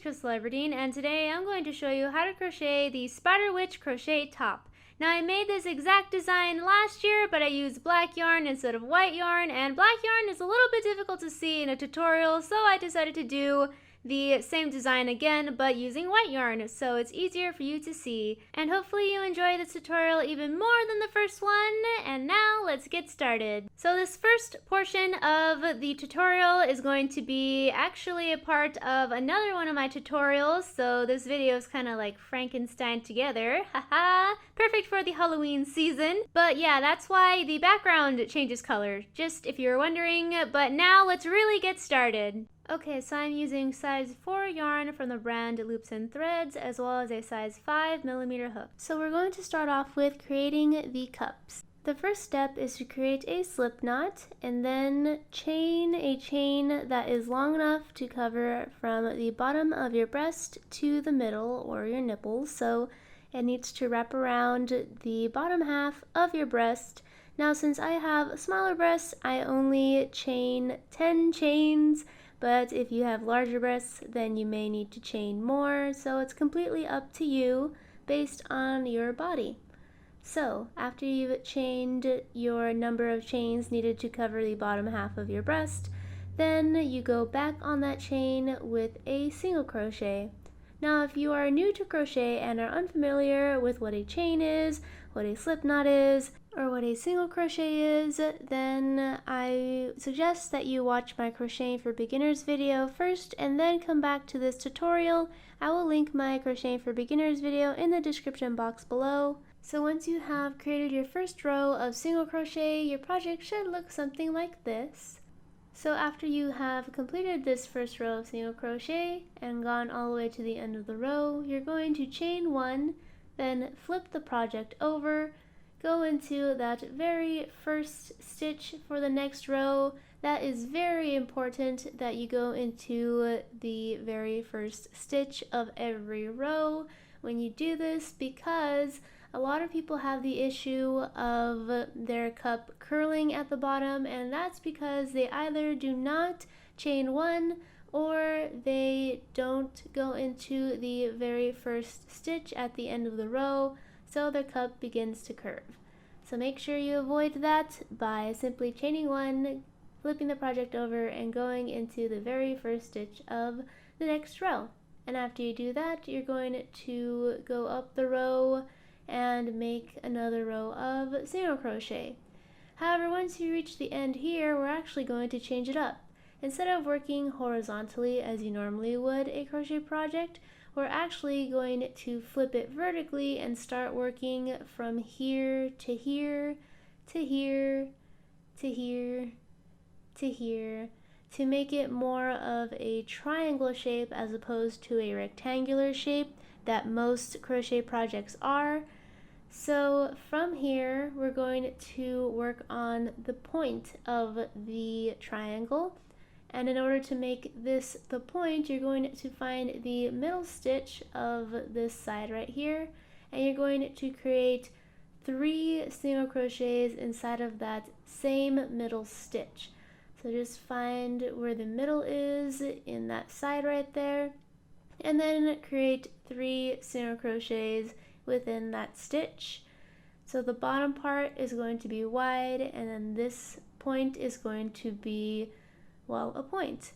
Krystal Everdeen, and today I'm going to show you how to crochet the Spider Witch crochet top. Now I made this exact design last year, but I used black yarn instead of white yarn, and black yarn is a little bit difficult to see in a tutorial, so I decided to do the same design again, but using white yarn, so it's easier for you to see. And hopefully you enjoy this tutorial even more than the first one, and now let's get started. So this first portion of the tutorial is going to be actually a part of another one of my tutorials, so this video is kind of like Frankenstein together, haha, perfect for the Halloween season. But yeah, that's why the background changes color, just if you're wondering, but now let's really get started. Okay, so I'm using size 4 yarn from the brand Loops and Threads, as well as a size 5mm hook. So we're going to start off with creating the cups. The first step is to create a slip knot and then chain a chain that is long enough to cover from the bottom of your breast to the middle or your nipples. So it needs to wrap around the bottom half of your breast. Now since I have smaller breasts, I only chain 10 chains. But if you have larger breasts, then you may need to chain more, so it's completely up to you based on your body. So after you've chained your number of chains needed to cover the bottom half of your breast, then you go back on that chain with a single crochet. Now if you are new to crochet and are unfamiliar with what a chain is, what a slip knot is, or what a single crochet is, then I suggest that you watch my Crocheting for Beginners video first and then come back to this tutorial. I will link my Crocheting for Beginners video in the description box below. So once you have created your first row of single crochet, your project should look something like this. So after you have completed this first row of single crochet and gone all the way to the end of the row, you're going to chain one, then flip the project over, go into that very first stitch for the next row. That is very important that you go into the very first stitch of every row when you do this, because a lot of people have the issue of their cup curling at the bottom, and that's because they either do not chain one or they don't go into the very first stitch at the end of the row, so their cup begins to curve. So make sure you avoid that by simply chaining one, flipping the project over, and going into the very first stitch of the next row. And after you do that, you're going to go up the row and make another row of single crochet. However, once you reach the end here, we're actually going to change it up. Instead of working horizontally as you normally would a crochet project, we're actually going to flip it vertically and start working from here to here, to here, to here, to here, to make it more of a triangle shape as opposed to a rectangular shape that most crochet projects are. So from here, we're going to work on the point of the triangle. And in order to make this the point, you're going to find the middle stitch of this side right here, and you're going to create 3 single crochets inside of that same middle stitch. So just find where the middle is in that side right there, and then create 3 single crochets within that stitch. So the bottom part is going to be wide, and then this point is going to be, well, a point.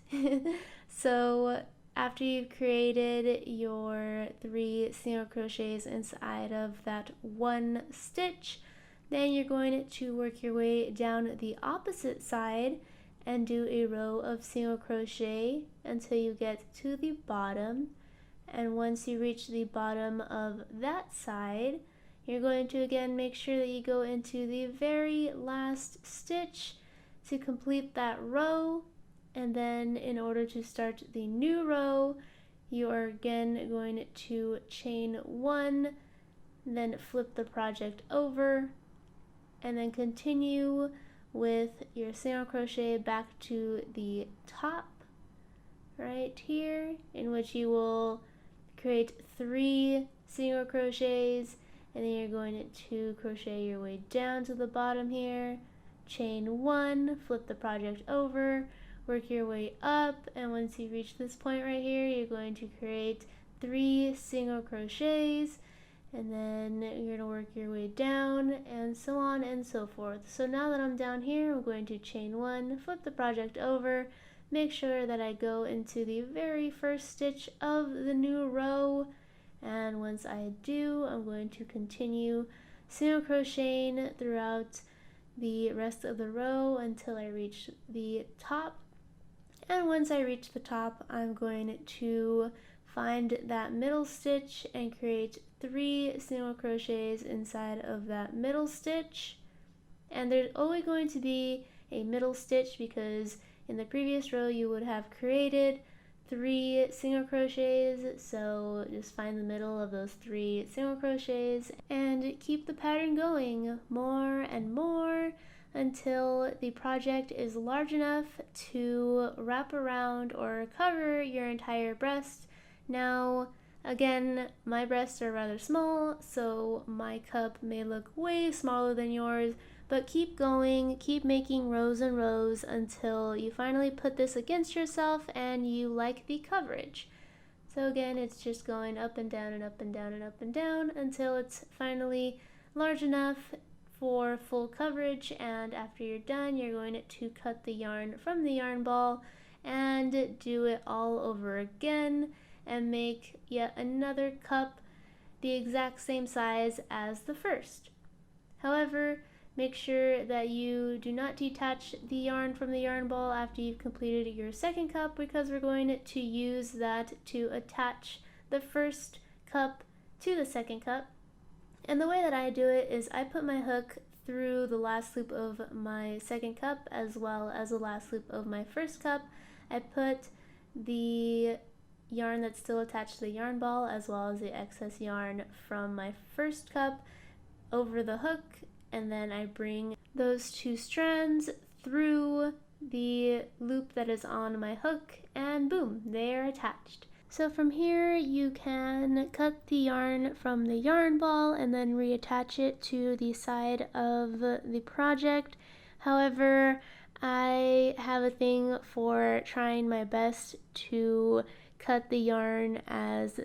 So after you've created your 3 single crochets inside of that one stitch, then you're going to work your way down the opposite side and do a row of single crochet until you get to the bottom. And once you reach the bottom of that side, you're going to again make sure that you go into the very last stitch to complete that row. And then in order to start the new row, you are again going to chain one, then flip the project over, and then continue with your single crochet back to the top right here, in which you will create 3 single crochets, and then you're going to crochet your way down to the bottom here, chain one, flip the project over, work your way up, and once you reach this point right here, you're going to create 3 single crochets, and then you're going to work your way down, and so on and so forth. So now that I'm down here, I'm going to chain 1, flip the project over, make sure that I go into the very first stitch of the new row, and once I do, I'm going to continue single crocheting throughout the rest of the row until I reach the top. And once I reach the top, I'm going to find that middle stitch and create 3 single crochets inside of that middle stitch. And there's always going to be a middle stitch because in the previous row you would have created 3 single crochets, so just find the middle of those 3 single crochets and keep the pattern going more and more until the project is large enough to wrap around or cover your entire breast. Now, again, my breasts are rather small, so my cup may look way smaller than yours, but keep going, keep making rows and rows until you finally put this against yourself and you like the coverage. So again, it's just going up and down and up and down and up and down until it's finally large enough for full coverage, and after you're done, you're going to cut the yarn from the yarn ball and do it all over again and make yet another cup the exact same size as the first. However, make sure that you do not detach the yarn from the yarn ball after you've completed your second cup, because we're going to use that to attach the first cup to the second cup. And the way that I do it is I put my hook through the last loop of my second cup as well as the last loop of my first cup. I put the yarn that's still attached to the yarn ball as well as the excess yarn from my first cup over the hook, and then I bring those 2 strands through the loop that is on my hook, and boom, they are attached. So from here you can cut the yarn from the yarn ball and then reattach it to the side of the project. However, I have a thing for trying my best to cut the yarn as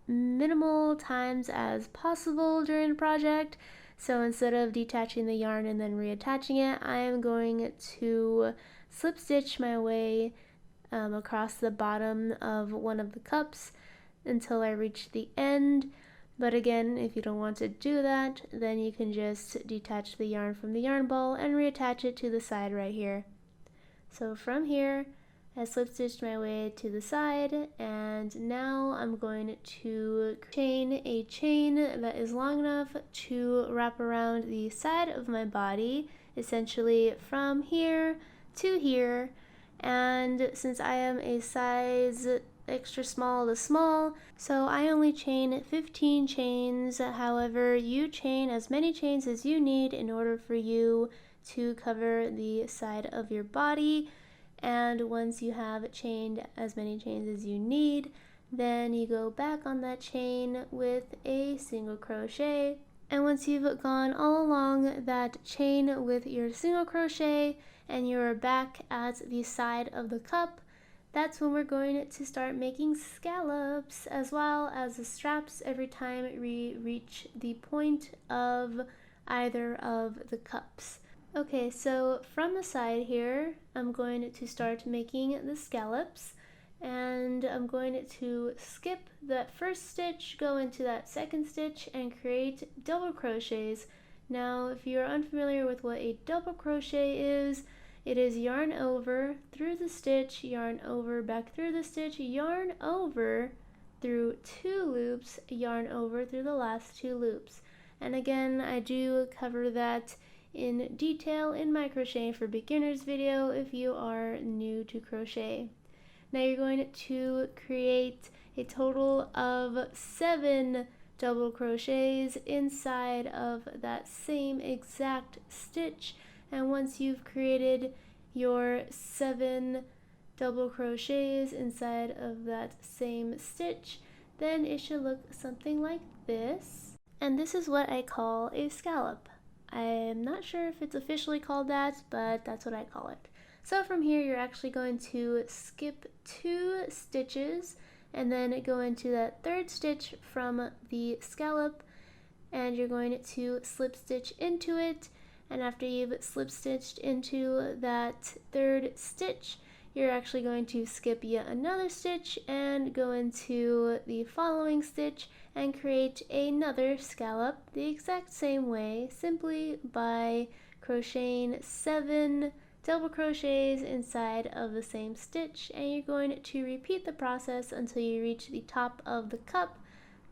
minimal times as possible during the project. So instead of detaching the yarn and then reattaching it, I am going to slip stitch my way across the bottom of one of the cups until I reach the end. But again, if you don't want to do that, then you can just detach the yarn from the yarn ball and reattach it to the side right here. So from here, I slip stitched my way to the side, and now I'm going to chain a chain that is long enough to wrap around the side of my body, essentially from here to here. And since I am a size extra small to small, so I only chain 15 chains. However, you chain as many chains as you need in order for you to cover the side of your body. And once you have chained as many chains as you need, then you go back on that chain with a single crochet. And once you've gone all along that chain with your single crochet and you're back at the side of the cup, that's when we're going to start making scallops as well as the straps every time we reach the point of either of the cups. Okay, so from the side here, I'm going to start making the scallops, and I'm going to skip that first stitch, go into that second stitch, and create double crochets. Now, if you're unfamiliar with what a double crochet is, it is yarn over, through the stitch, yarn over, back through the stitch, yarn over, through 2 loops, yarn over through the last 2 loops. And again, I do cover that in detail in my Crochet for Beginners video if you are new to crochet. Now you're going to create a total of 7 double crochets inside of that same exact stitch, and once you've created your 7 double crochets inside of that same stitch, then it should look something like this. And this is what I call a scallop. I'm not sure if it's officially called that, but that's what I call it. So from here you're actually going to skip 2 stitches and then go into that 3rd stitch from the scallop, and you're going to slip stitch into it. And after you've slip stitched into that 3rd stitch, you're actually going to skip yet another stitch and go into the following stitch and create another scallop the exact same way, simply by crocheting 7 double crochets inside of the same stitch. And you're going to repeat the process until you reach the top of the cup.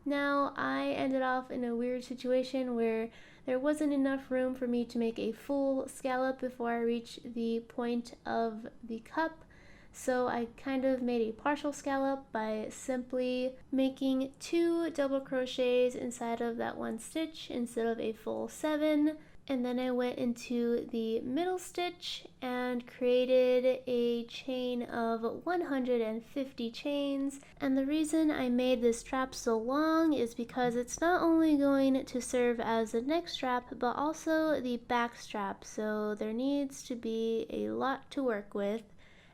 Now, I ended off in a weird situation where there wasn't enough room for me to make a full scallop before I reached the point of the cup. So I kind of made a partial scallop by simply making 2 double crochets inside of that 1 stitch instead of a full 7. And then I went into the middle stitch and created a chain of 150 chains. And the reason I made this strap so long is because it's not only going to serve as the neck strap, but also the back strap. So there needs to be a lot to work with.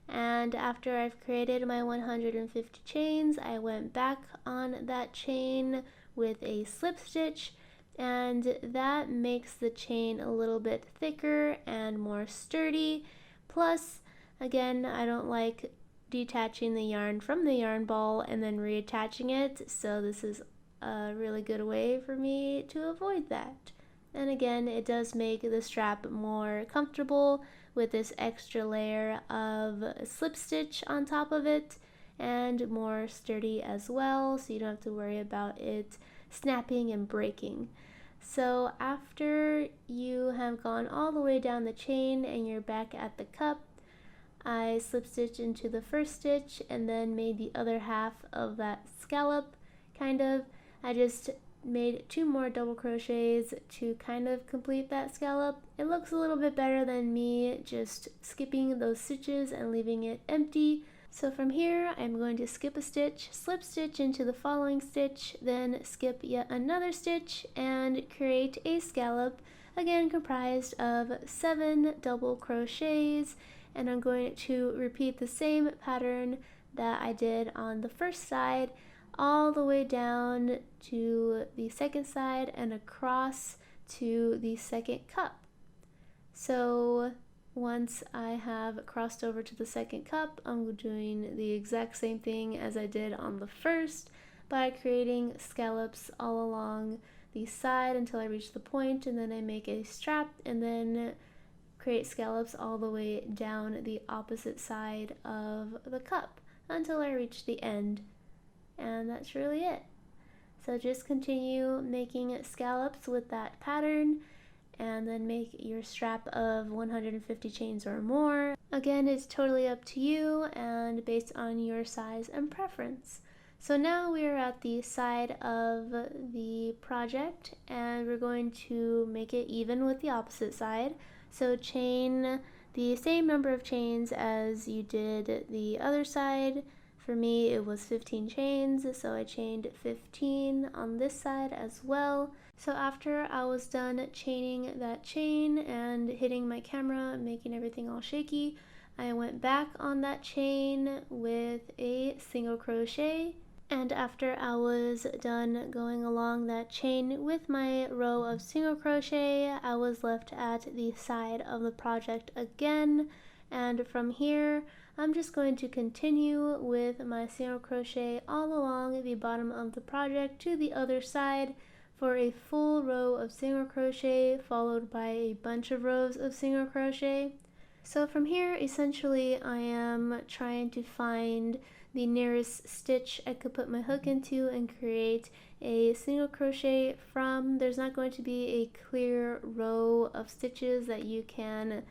And after I've created my 150 chains, I went back on that chain with a slip stitch, and that makes the chain a little bit thicker and more sturdy. Plus, again, I don't like detaching the yarn from the yarn ball and then reattaching it, so this is a really good way for me to avoid that. And again, it does make the strap more comfortable with this extra layer of slip stitch on top of it, and more sturdy as well, so you don't have to worry about it snapping and breaking. So after you have gone all the way down the chain and you're back at the cup, I slip stitched into the 1st stitch and then made the other half of that scallop. I just made 2 more double crochets to kind of complete that scallop. It looks a little bit better than me just skipping those stitches and leaving it empty. So from here, I'm going to skip a stitch, slip stitch into the following stitch, then skip yet another stitch and create a scallop, again comprised of 7 double crochets. And I'm going to repeat the same pattern that I did on the first side, all the way down to the second side and across to the second cup. So once I have crossed over to the second cup, I'm doing the exact same thing as I did on the first by creating scallops all along the side until I reach the point, and then I make a strap and then create scallops all the way down the opposite side of the cup until I reach the end. And that's really it. So just continue making scallops with that pattern and then make your strap of 150 chains or more. Again, it's totally up to you and based on your size and preference. So now we are at the side of the project and we're going to make it even with the opposite side. So chain the same number of chains as you did the other side. For me, it was 15 chains, so I chained 15 on this side as well. So after I was done chaining that chain and hitting my camera, making everything all shaky, I went back on that chain with a single crochet. And after I was done going along that chain with my row of single crochet, I was left at the side of the project again. And from here, I'm just going to continue with my single crochet all along the bottom of the project to the other side for a full row of single crochet followed by a bunch of rows of single crochet. So from here, essentially, I am trying to find the nearest stitch I could put my hook into and create a single crochet from. There's not going to be a clear row of stitches that you can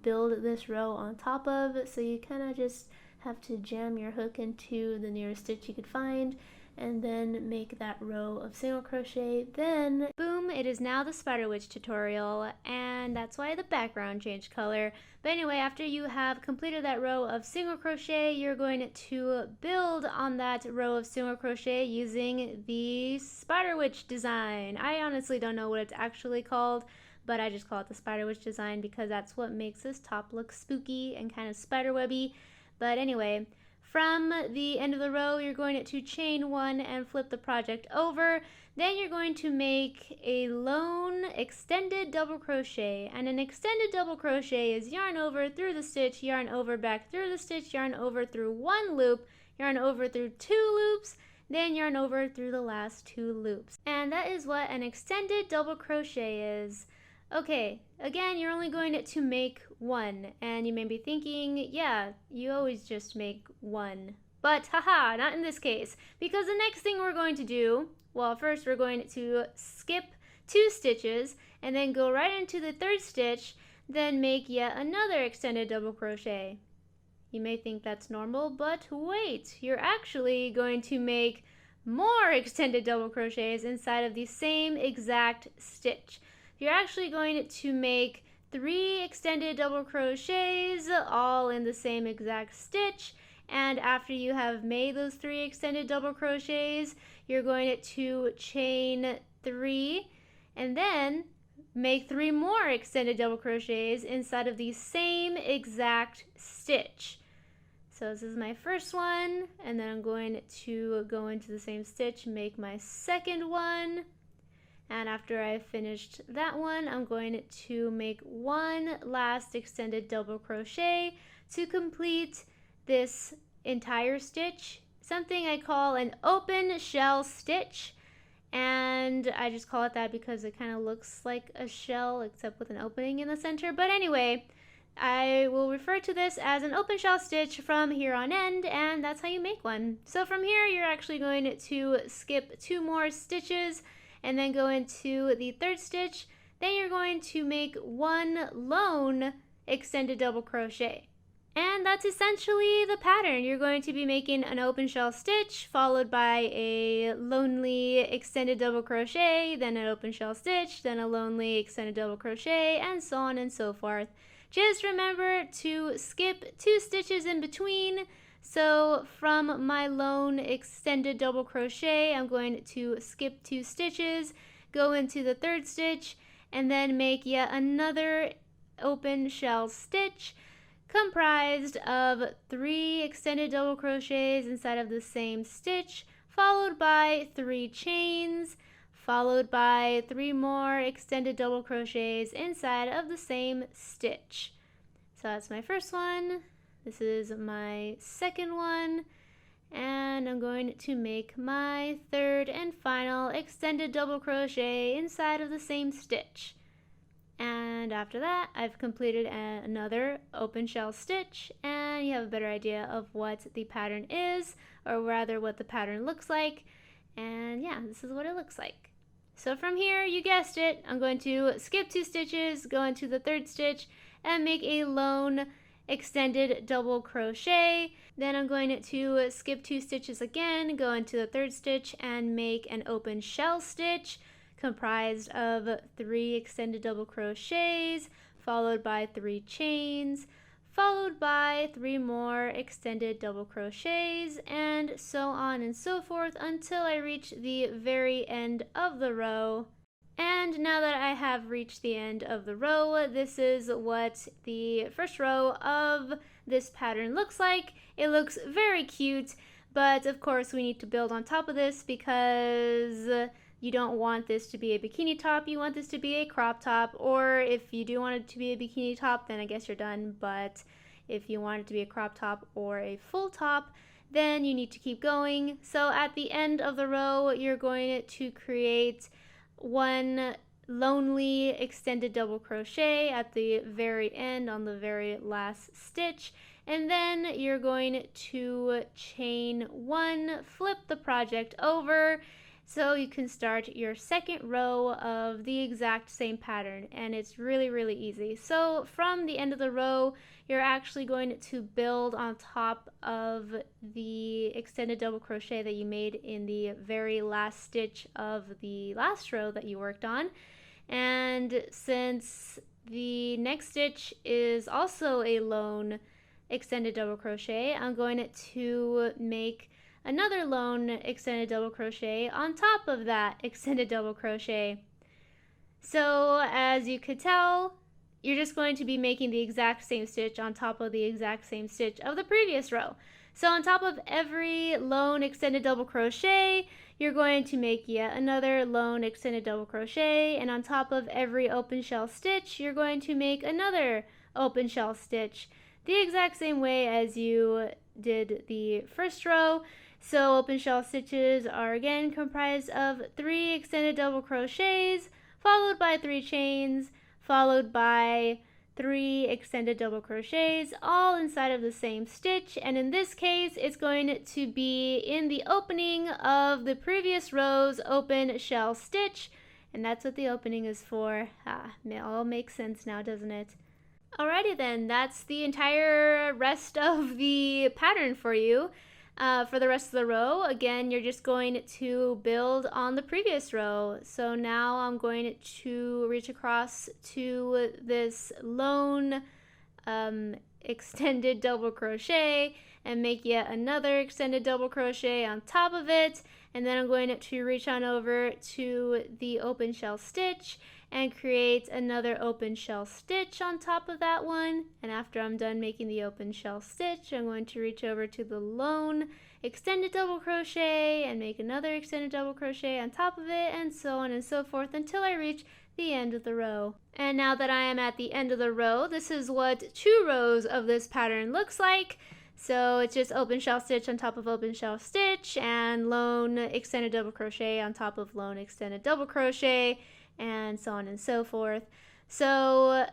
build this row on top of, so you kind of just have to jam your hook into the nearest stitch you could find and then make that row of single crochet. Then boom, it is now the Spider Witch tutorial, and that's why the background changed color. But anyway, after you have completed that row of single crochet, you're going to build on that row of single crochet using the Spider Witch design. I honestly don't know what it's actually called, but I just call it the spider witch design because that's what makes this top look spooky and kind of spiderwebby. But anyway, from the end of the row, you're going to chain one and flip the project over. Then you're going to make a lone extended double crochet, and an extended double crochet is yarn over through the stitch, yarn over back through the stitch, yarn over through one loop, yarn over through two loops, then yarn over through the last two loops. And that is what an extended double crochet is. Okay, again, you're only going to make one, and you may be thinking, yeah, you always just make one. But haha, not in this case, because the next thing we're going to do, well, first we're going to skip 2 stitches and then go right into the 3rd stitch, then make yet another extended double crochet. You may think that's normal, but wait, you're actually going to make more extended double crochets inside of the same exact stitch. You're actually going to make 3 extended double crochets all in the same exact stitch, and after you have made those 3 extended double crochets, you're going to chain 3 and then make 3 more extended double crochets inside of the same exact stitch. So this is my first one, and then I'm going to go into the same stitch, make my second one. And after I've finished that one, I'm going to make one last extended double crochet to complete this entire stitch, something I call an open shell stitch. And I just call it that because it kind of looks like a shell except with an opening in the center. But anyway, I will refer to this as an open shell stitch from here on end, and that's how you make one. So from here, you're actually going to skip 2 more stitches and then go into the 3rd stitch. Then you're going to make one lone extended double crochet. And that's essentially the pattern. You're going to be making an open shell stitch followed by a lonely extended double crochet, then an open shell stitch, then a lonely extended double crochet, and so on and so forth. Just remember to skip 2 stitches in between. So from my lone extended double crochet, I'm going to skip 2 stitches, go into the 3rd stitch, and then make yet another open shell stitch comprised of 3 extended double crochets inside of the same stitch, followed by 3 chains, followed by 3 more extended double crochets inside of the same stitch. So that's my first one. This is my second one, and I'm going to make my 3rd and final extended double crochet inside of the same stitch. And after that, I've completed another open shell stitch, and you have a better idea of what the pattern is, or rather what the pattern looks like. And yeah, this is what it looks like. So from here, you guessed it, I'm going to skip 2 stitches, go into the 3rd stitch, and make a lone extended double crochet. Then I'm going to skip 2 stitches again, go into the 3rd stitch, and make an open shell stitch comprised of 3 extended double crochets, followed by 3 chains, followed by 3 more extended double crochets, and so on and so forth until I reach the very end of the row. And now that I have reached the end of the row, this is what the first row of this pattern looks like. It looks very cute, but of course we need to build on top of this because you don't want this to be a bikini top, you want this to be a crop top, or if you do want it to be a bikini top, then I guess you're done. But if you want it to be a crop top or a full top, then you need to keep going. So at the end of the row, you're going to create one lonely extended double crochet at the very end on the very last stitch, and then you're going to chain 1, flip the project over, so you can start your second row of the exact same pattern, and it's really easy. So from the end of the row, you're actually going to build on top of the extended double crochet that you made in the very last stitch of the last row that you worked on. And since the next stitch is also a lone extended double crochet, I'm going to make another lone extended double crochet on top of that extended double crochet. So as you could tell, you're just going to be making the exact same stitch on top of the exact same stitch of the previous row. So on top of every lone extended double crochet, you're going to make yet another lone extended double crochet, and on top of every open shell stitch, you're going to make another open shell stitch the exact same way as you did the first row. So open shell stitches are again comprised of 3 extended double crochets, followed by 3 chains, followed by 3 extended double crochets, all inside of the same stitch. And in this case, it's going to be in the opening of the previous row's open shell stitch, and that's what the opening is for. It all makes sense now, doesn't it? Alrighty then, that's the entire rest of the pattern for you. For the rest of the row, again, you're just going to build on the previous row. So now I'm going to reach across to this lone extended double crochet and make yet another extended double crochet on top of it, and then I'm going to reach on over to the open shell stitch and create another open shell stitch on top of that one. And after I'm done making the open shell stitch, I'm going to reach over to the lone extended double crochet and make another extended double crochet on top of it, and so on and so forth until I reach the end of the row. And now that I am at the end of the row, this is what 2 rows of this pattern looks like. So it's just open shell stitch on top of open shell stitch and lone extended double crochet on top of lone extended double crochet, and so on and so forth. So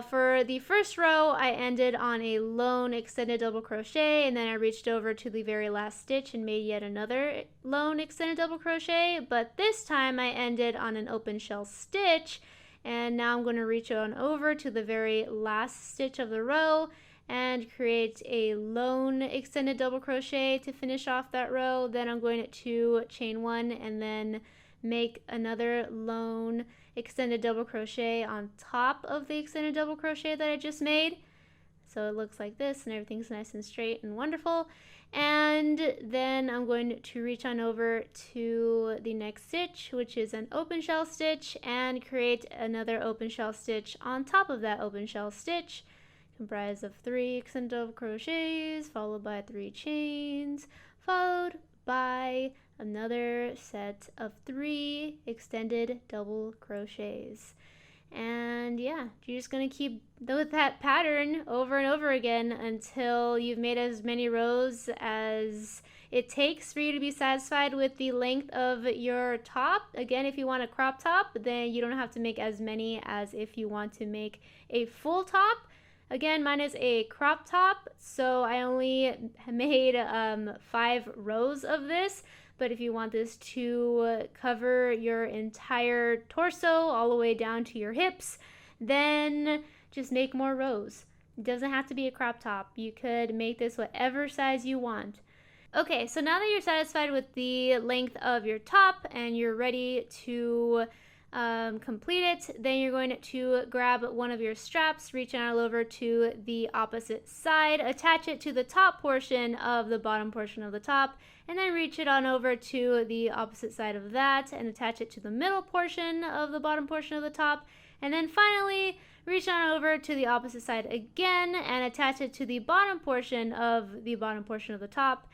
for the first row, I ended on a lone extended double crochet, and then I reached over to the very last stitch and made yet another lone extended double crochet, but this time I ended on an open shell stitch, and now I'm going to reach on over to the very last stitch of the row and create a lone extended double crochet to finish off that row. Then I'm going to chain 1 and then make another lone extended double crochet on top of the extended double crochet that I just made. So it looks like this, and everything's nice and straight and wonderful. And then I'm going to reach on over to the next stitch, which is an open shell stitch, and create another open shell stitch on top of that open shell stitch, comprised of 3 extended double crochets, followed by 3 chains, followed by another set of 3 extended double crochets. And yeah, you're just going to keep with that pattern over and over again until you've made as many rows as it takes for you to be satisfied with the length of your top. Again, if you want a crop top, then you don't have to make as many as if you want to make a full top. Again, mine is a crop top, so I only made 5 rows of this. But if you want this to cover your entire torso all the way down to your hips, then just make more rows. It doesn't have to be a crop top. You could make this whatever size you want. Okay, so now that you're satisfied with the length of your top and you're ready to complete it, then you're going to grab one of your straps, reach on over to the opposite side, attach it to the top portion of the bottom portion of the top, and then reach it on over to the opposite side of that and attach it to the middle portion of the bottom portion of the top, and then finally reach on over to the opposite side again and attach it to the bottom portion of the bottom portion of the top.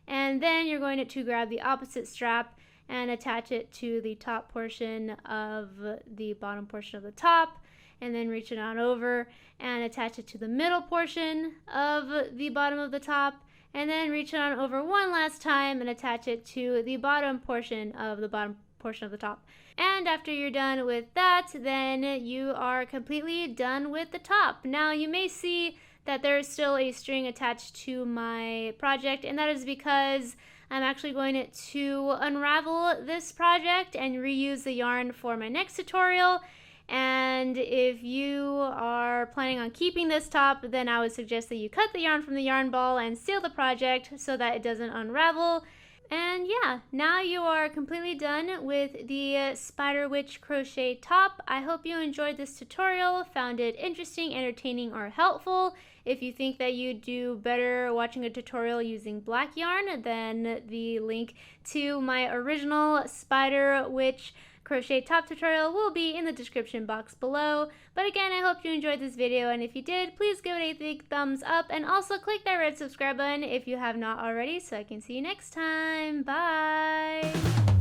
And then you're going to grab the opposite strap and attach it to the top portion of the bottom portion of the top, and then reach it on over and attach it to the middle portion of the bottom of the top, and then reach it on over one last time and attach it to the bottom portion of the bottom portion of the top. And after you're done with that, then you are completely done with the top. Now you may see that there is still a string attached to my project, and that is because I'm actually going to unravel this project and reuse the yarn for my next tutorial. And if you are planning on keeping this top, then I would suggest that you cut the yarn from the yarn ball and seal the project so that it doesn't unravel. And yeah, now you are completely done with the Spider Witch crochet top. I hope you enjoyed this tutorial, found it interesting, entertaining, or helpful. If you think that you do better watching a tutorial using black yarn, then the link to my original Spider Witch crochet top tutorial will be in the description box below. But again, I hope you enjoyed this video, and if you did, please give it a big thumbs up and also click that red subscribe button if you have not already, so I can see you next time. Bye!